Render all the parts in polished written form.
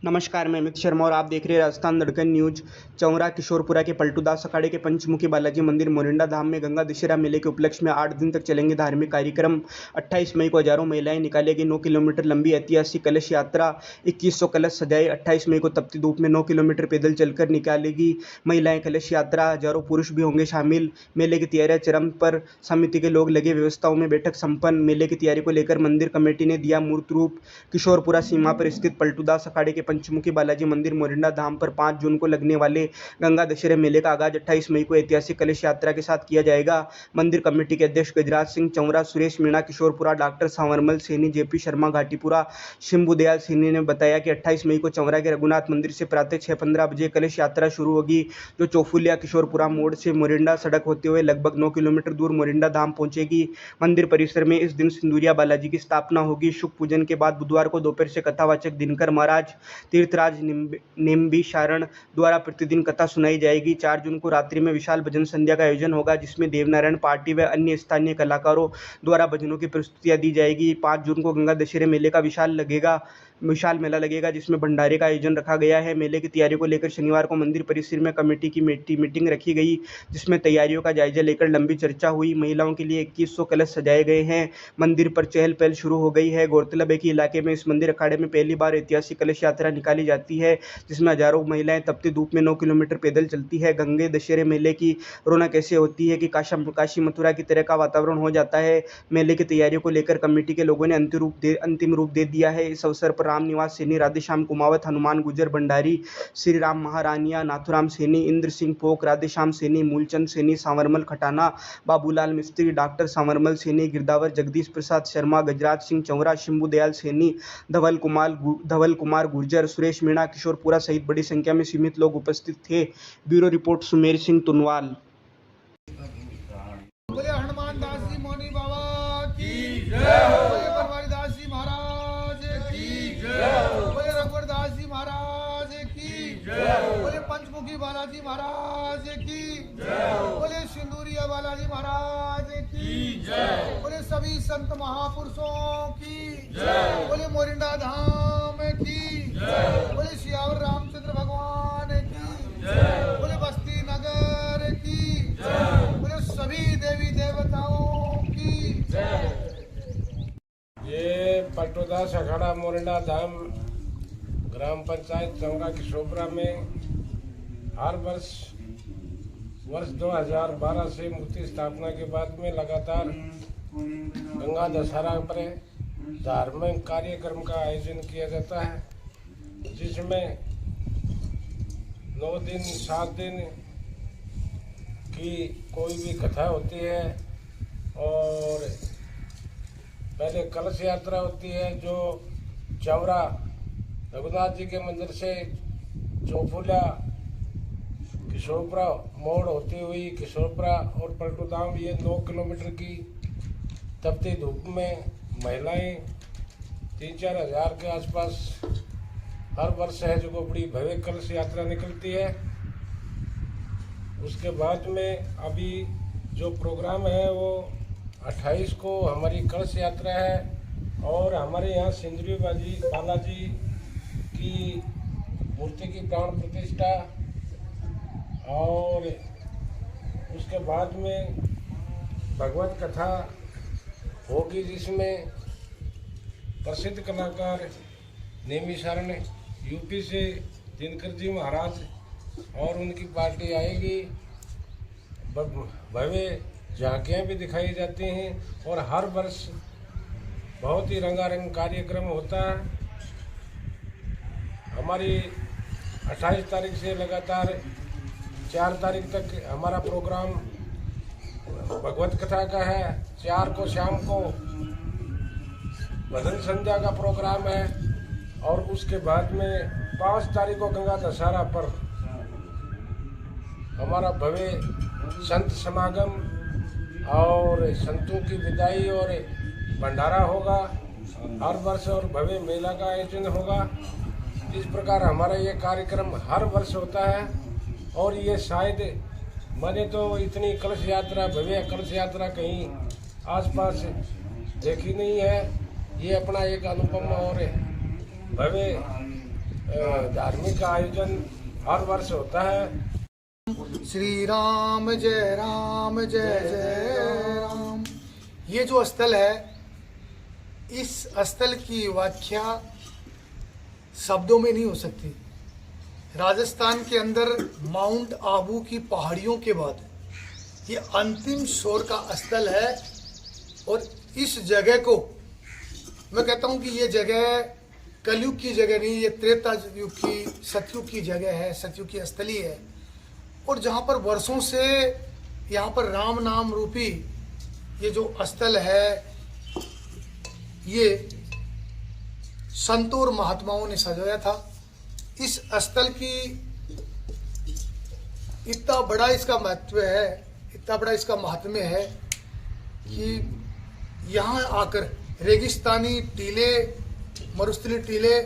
नमस्कार, मैं अमित शर्मा और आप देख रहे हैं राजस्थान धड़कन न्यूज। चौरा किशोरपुरा के पलटूदास अखाड़े के पंचमुखी बालाजी मंदिर मोरिंडा धाम में गंगा दशहरा मेले के उपलक्ष्य में 8 दिन तक चलेंगे धार्मिक कार्यक्रम। 28 मई को हजारों महिलाएं निकालेगी 9 किलोमीटर लंबी ऐतिहासिक कलश यात्रा। 2100 कलश सजाए। 28 मई को तपती धूप में 9 किलोमीटर पैदल चलकर निकालेगी महिलाएं कलश यात्रा। हजारों पुरुष भी होंगे शामिल। मेले की तैयारियां चरम पर, समिति के लोग लगे व्यवस्थाओं में। बैठक संपन्न। मेले की तैयारी को लेकर मंदिर कमेटी ने दिया मूर्त रूप। किशोरपुरा सीमा पर स्थित पलटूदास अखाड़े के पंचमुखी बालाजी मंदिर मोरिंडा धाम पर 5 जून को लगने वाले गंगा दशहरे मेले का आगाज 28 मई को ऐतिहासिक कलश यात्रा के साथ किया जाएगा। मंदिर कमेटी के अध्यक्ष गजराज सिंह चौरा, सुरेश मीणा किशोरपुरा, डॉक्टर सांवरमल सैनी, जेपी शर्मा घाटीपुरा, शिंबू दयाल सैनी ने बताया कि 28 मई को चौरा के रघुनाथ मंदिर से प्रातः 6:15 बजे कलश यात्रा शुरू होगी, जो चौफुलिया किशोरपुरा मोड़ से मोरिंडा सड़क होते हुए लगभग 9 किलोमीटर दूर मोरिंडा धाम पहुंचेगी। मंदिर परिसर में इस दिन सिंदूरिया बालाजी की स्थापना होगी। शुभ पूजन के बाद बुधवार को दोपहर से कथावाचक दिनकर महाराज तीर्थराज निम्बिशारण द्वारा प्रतिदिन कथा सुनाई जाएगी। 4 जून को रात्रि में विशाल भजन संध्या का आयोजन होगा, जिसमें देवनारायण पार्टी व अन्य स्थानीय कलाकारों द्वारा भजनों की प्रस्तुतियां दी जाएगी। 5 जून को गंगा दशहरे मेले का विशाल मेला लगेगा, जिसमें भंडारे का आयोजन रखा गया है। मेले की तैयारी को लेकर शनिवार को मंदिर परिसर में कमेटी की मीटिंग रखी गई, जिसमें तैयारियों का जायजा लेकर लंबी चर्चा हुई। महिलाओं के लिए 2100 कलश सजाए गए हैं। मंदिर पर चहल पहल शुरू हो गई है। गौरतलब है कि इलाके में इस मंदिर अखाड़े में पहली बार ऐतिहासिक कलश यात्रा निकाली जाती है, जिसमें हजारों महिलाएं तपती धूप में 9 किलोमीटर पैदल चलती है। गंगे दशहरे मेले की रौनक ऐसे होती है कि काशी मथुरा की तरह का वातावरण हो जाता है। मेले की तैयारियों को लेकर कमेटी के लोगों ने अंतिम रूप दे दिया है। इस अवसर पर रामनिवास सैनी, राधेश्याम कुमावत, हनुमान गुजर भंडारी, श्री राम महारानिया, नाथुराम सैनी, इंद्र सिंह पोक, राधेश्याम सैनी, मूलचंद सैनी, सांवरमल खटाना, बाबूलाल मिस्त्री, डॉक्टर सांवरमल सैनी, गिरदावर जगदीश प्रसाद शर्मा, गजराज सिंह चौरा, शिंबू दयाल सैनी, धवल कुमार गुर्जर, सुरेश मीणा किशोरपुरा सहित बड़ी संख्या में सीमित लोग उपस्थित थे। Bureau report Sumer Singh Tunwal. बोले हनुमान दास जी मौनी बाबा की जय, बोले बनवारी दास जी महाराज की जय, बोले रघुवर दास जी महाराज की जय, बोले पंचमुखी बालाजी महाराज की जय, बोले सिंदूरिया बालाजी महाराज की जय, बोले सभी संत महापुरुषों की जय, बोले मोरिंडा धाम की जय, बोले सियावर रामचंद्र भगवान की जय, बोले बस्ती नगर की जय, बोले सभी देवी देवताओं की जय। ये पलटूदास अखाड़ा मोरिंडा धाम ग्राम पंचायत चौरा किशोरपुरा में हर वर्ष 2012 से मूर्ति स्थापना के बाद में लगातार गंगा दशहरा पर धार्मिक कार्यक्रम का आयोजन किया जाता है, जिसमें 9 दिन 7 दिन की कोई भी कथा होती है और पहले कलश यात्रा होती है, जो चौरा रघुनाथ जी के मंदिर से चौफुला किशोरपुरा मोड़ होती हुई किशोरपुरा और पलटूधाम, ये 9 किलोमीटर की तपती धूप में महिलाएं 3-4 हज़ार के आसपास हर वर्ष है जो बड़ी भव्य कलश यात्रा निकलती है। उसके बाद में अभी जो प्रोग्राम है वो 28 को हमारी कलश यात्रा है और हमारे यहाँ सिंदूरी बालाजी की मूर्ति की प्राण प्रतिष्ठा, और उसके बाद में भगवत कथा होगी, जिसमें प्रसिद्ध कलाकार निम्बिशारण यूपी से दिनकर जी महाराज और उनकी पार्टी आएगी। भव्य झांकियाँ भी दिखाई जाती हैं और हर वर्ष बहुत ही रंगारंग कार्यक्रम होता है। हमारी 28 तारीख से लगातार 4 तारीख तक हमारा प्रोग्राम भगवत कथा का है। 4 को शाम को भजन संध्या का प्रोग्राम है और उसके बाद में 5 तारीख को गंगा दशहरा पर हमारा भव्य संत समागम और संतों की विदाई और भंडारा होगा हर वर्ष, और भव्य मेला का आयोजन होगा। इस प्रकार हमारा ये कार्यक्रम हर वर्ष होता है और ये शायद मैंने तो इतनी कलश यात्रा, भव्य कलश यात्रा कहीं आसपास देखी नहीं है। ये अपना एक अनुपम और भव्य धार्मिक आयोजन हर वर्ष होता है। श्री राम जय जय राम। ये जो स्थल है, इस स्थल की व्याख्या शब्दों में नहीं हो सकती। राजस्थान के अंदर माउंट आबू की पहाड़ियों के बाद ये अंतिम छोर का स्थल है। और इस जगह को मैं कहता हूँ कि ये जगह कलयुग की जगह नहीं, ये त्रेता युग की, सतयुग की जगह है, सतयुग की स्थली है। और जहाँ पर वर्षों से यहाँ पर राम नाम रूपी ये जो स्थल है, ये संतों और महात्माओं ने सजाया था। इस स्थल की इतना बड़ा इसका महत्व है, इतना बड़ा इसका महात्म्य है कि यहाँ आकर रेगिस्तानी टीले, मरुस्थलीय टीले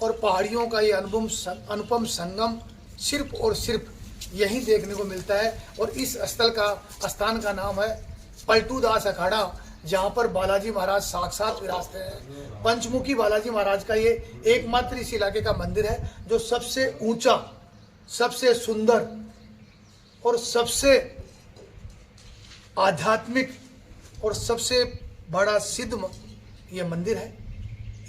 और पहाड़ियों का ये अनुपम संगम सिर्फ और सिर्फ यहीं देखने को मिलता है। और इस स्थान का नाम है पलटू दास अखाड़ा, जहाँ पर बालाजी महाराज साक्षात विराजते हैं। पंचमुखी बालाजी महाराज का ये एकमात्र इस इलाके का मंदिर है जो सबसे ऊंचा, सबसे सुंदर और सबसे आध्यात्मिक और सबसे बड़ा सिद्ध ये मंदिर है।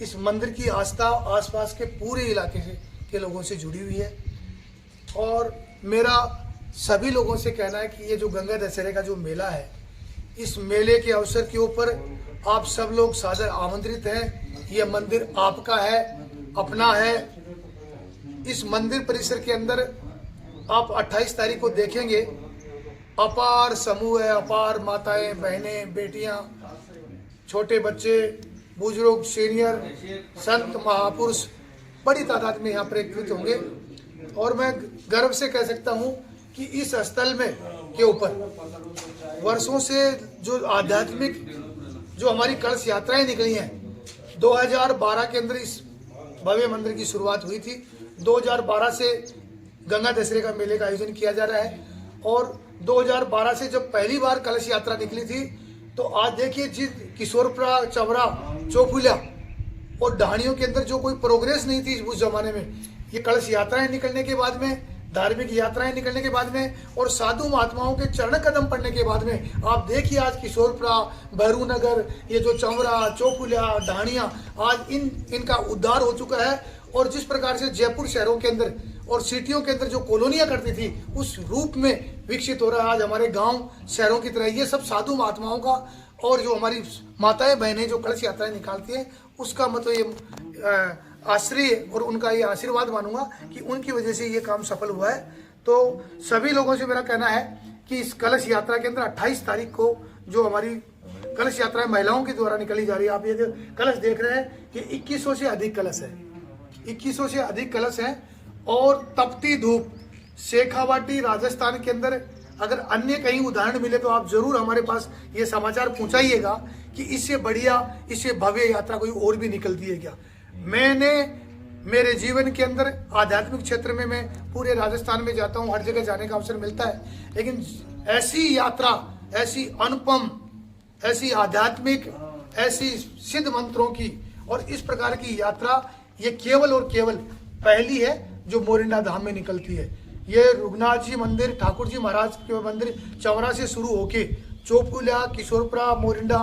इस मंदिर की आस्था आसपास के पूरे इलाके के लोगों से जुड़ी हुई है। और मेरा सभी लोगों से कहना है कि ये जो गंगा दशहरे का जो मेला है, इस मेले के अवसर के ऊपर आप सब लोग सादर आमंत्रित हैं। ये मंदिर आपका है, अपना है। इस मंदिर परिसर के अंदर आप 28 तारीख को देखेंगे, अपार समूह है, अपार माताएं, बहनें, बेटियां, छोटे बच्चे, बुजुर्ग, सीनियर, संत, महापुरुष बड़ी तादाद में यहाँ पर एकत्रित होंगे। और मैं गर्व से कह सकता हूँ कि इस स्थल में के ऊपर वर्षों से जो आध्यात्मिक जो हमारी कलश यात्राएं निकली हैं, 2012 के अंदर इस भव्य मंदिर की शुरुआत हुई थी। 2012 से गंगा दशहरे का मेले का आयोजन किया जा रहा है। और 2012 से जब पहली बार कलश यात्रा निकली थी, तो आज देखिए जिस किशोरपुरा, चवरा, चौफुलिया और ढाणियों के अंदर जो कोई प्रोग्रेस नहीं थी उस जमाने में, ये कलश यात्राएं निकलने के बाद में, धार्मिक यात्राएं निकलने के बाद में और साधु महात्माओं के चरण कदम पड़ने के बाद में, आप देखिए आज किशोरपुरा, भैरूनगर, ये जो चवरा, चौफुलिया, ढाणिया, आज इनका उद्धार हो चुका है। और जिस प्रकार से जयपुर शहरों के अंदर और सिटियों के अंदर जो कॉलोनियां करती थी, उस रूप में विकसित हो रहा है आज हमारे गांव शहरों की तरह। ये सब साधु महात्माओं का और जो हमारी माताएं बहनें जो कलश यात्राएं निकालती हैं, उसका मतलब ये आश्रय और उनका ये आशीर्वाद मानूंगा कि उनकी वजह से ये काम सफल हुआ है। तो सभी लोगों से मेरा कहना है कि इस कलश यात्रा के अंदर 28 तारीख को जो हमारी कलश यात्रा महिलाओं के द्वारा निकाली जा रही है, आप ये जो कलश देख रहे हैं कि 2100 से अधिक कलश है, 2100 से अधिक कलश है। और तपती धूप, शेखावाटी राजस्थान के अंदर अगर अन्य कहीं उदाहरण मिले तो आप जरूर हमारे पास ये समाचार पहुंचाइएगा कि इससे बढ़िया, इससे भव्य यात्रा कोई और भी निकलती है क्या। मैंने मेरे जीवन के अंदर आध्यात्मिक क्षेत्र में मैं पूरे राजस्थान में जाता हूँ, हर जगह जाने का अवसर मिलता है, लेकिन ऐसी यात्रा, ऐसी अनुपम, ऐसी आध्यात्मिक, ऐसी सिद्ध मंत्रों की और इस प्रकार की यात्रा ये केवल और केवल पहली है जो मोरिंडा धाम में निकलती है। ये रघुनाथ जी मंदिर, ठाकुर जी महाराज के मंदिर चवरा से शुरू होके चौफुलिया, किशोरपुरा, मोरिंडा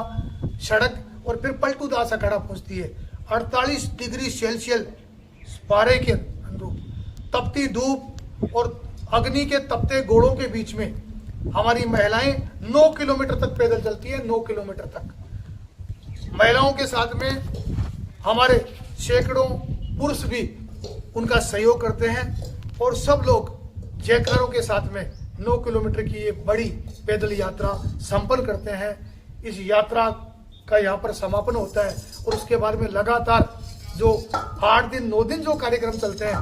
सड़क और फिर पलटू दास अखाड़ा पहुंचती है। 48 डिग्री सेल्सियस पारे के अनुरूप तपती धूप और अग्नि के तपते गोड़ों के बीच में हमारी महिलाएं 9 किलोमीटर तक पैदल चलती है। 9 किलोमीटर तक महिलाओं के साथ में हमारे सैकड़ों पुरुष भी उनका सहयोग करते हैं और सब लोग जयकारों के साथ में 9 किलोमीटर की ये बड़ी पैदल यात्रा संपन्न करते हैं। इस यात्रा का यहाँ पर समापन होता है और उसके बाद में लगातार जो 8 दिन 9 दिन जो कार्यक्रम चलते हैं,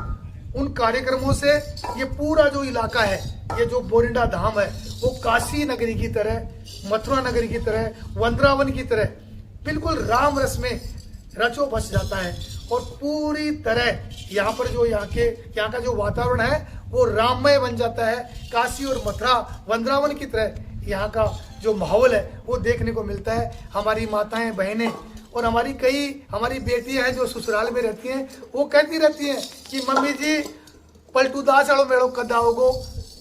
उन कार्यक्रमों से ये पूरा जो इलाका है, ये जो मोरिंडा धाम है, वो काशी नगरी की तरह, मथुरा नगरी की तरह, वृंदावन की तरह बिल्कुल राम रस में रचो बस जाता है। और पूरी तरह यहाँ पर जो यहाँ का जो वातावरण है वो राममय बन जाता है। काशी और मथुरा वृंदावन की तरह यहाँ का जो माहौल है वो देखने को मिलता है। हमारी माताएं बहनें और हमारी बेटियां हैं जो ससुराल में रहती हैं, वो कहती रहती हैं कि मम्मी जी पलटू दास वालों मेड़ो कद आओगो।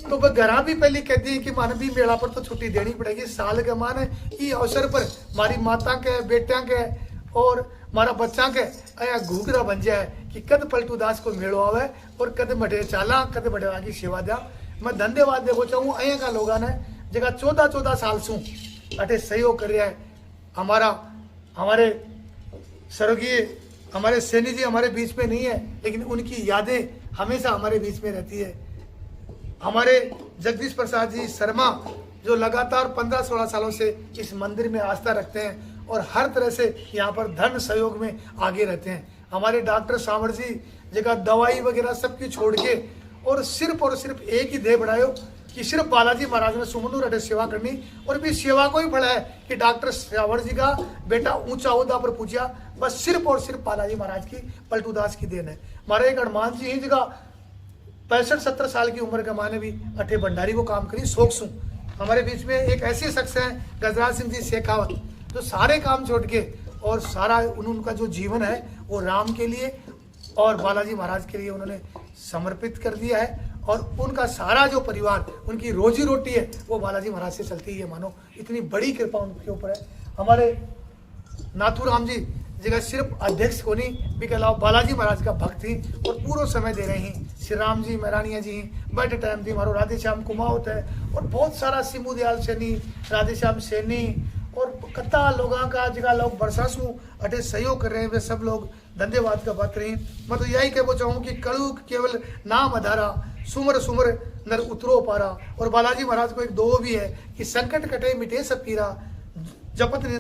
तो वह घर भी पहले कहती है कि माने भी मेला पर तो छुट्टी देनी पड़ेगी। साल के माने इस अवसर पर हमारी माता के बेटिया के और हमारा बच्चा के अया घूगरा बन जाए कि कद पलटू दास को मेड़ो आवे और कद मठे चाला कद मठेवा की सेवा दिया। मैं धन्यवाद देवो चाहूँ अया का लोगों ने जगह 14 साल सू अटे सहयोग कर रहा है। हमारे स्वर्गीय हमारे सैनी जी हमारे बीच में नहीं है, लेकिन उनकी यादें हमेशा हमारे बीच में रहती है। हमारे जगदीश प्रसाद जी शर्मा जो लगातार 15-16 सालों से इस मंदिर में आस्था रखते हैं और हर तरह से यहाँ पर धन सहयोग में आगे रहते हैं। हमारे डॉक्टर सावर जी जगह दवाई वगैरह सबकी छोड़ के और सिर्फ एक ही ध्येय बढ़ायो कि सिर्फ बालाजी महाराज ने सुमनू रटे सेवा करनी। और भी सेवा को ही फल है कि डॉक्टर सावर जी का बेटा ऊंचा ओहदा पर पूछा, बस सिर्फ और सिर्फ बालाजी महाराज की पलटू दास की देन है। हमारे एक हनुमान जी ही जगह 65-70 साल की उम्र के माने भी अठे भंडारी को काम करी शौक सू। हमारे बीच में एक ऐसे शख्स हैं गजराज सिंह जी शेखावत जो सारे काम छोड़ के और सारा उनका जो जीवन है वो राम के लिए और बालाजी महाराज के लिए उन्होंने समर्पित कर दिया है। और उनका सारा जो परिवार उनकी रोजी रोटी है वो बालाजी महाराज से चलती है। मानो इतनी बड़ी कृपा उनके ऊपर है। हमारे नाथूराम जी जगह सिर्फ अध्यक्ष को नहीं भी कहलाओ बालाजी महाराज का भक्त ही और पूरा समय दे रहे हैं। श्री राम जी महरानिया जी बड़े टाइम थी हमारो राधे श्याम कुमावत है और बहुत सारा सिमू दयाल सैनी राधे श्याम सैनी और कत्ता लोगों का जगह लोग बरसासू अटे सहयोग कर रहे हैं। वे सब लोग धन्यवाद का बात रही। मैं तो यही कहना चाहूँ कि कलु केवल नाम अधारा सुमर सुमर नर उतरो पारा। और बालाजी महाराज को एक दो भी है कि संकट कटे मिटे सब पीरा जपत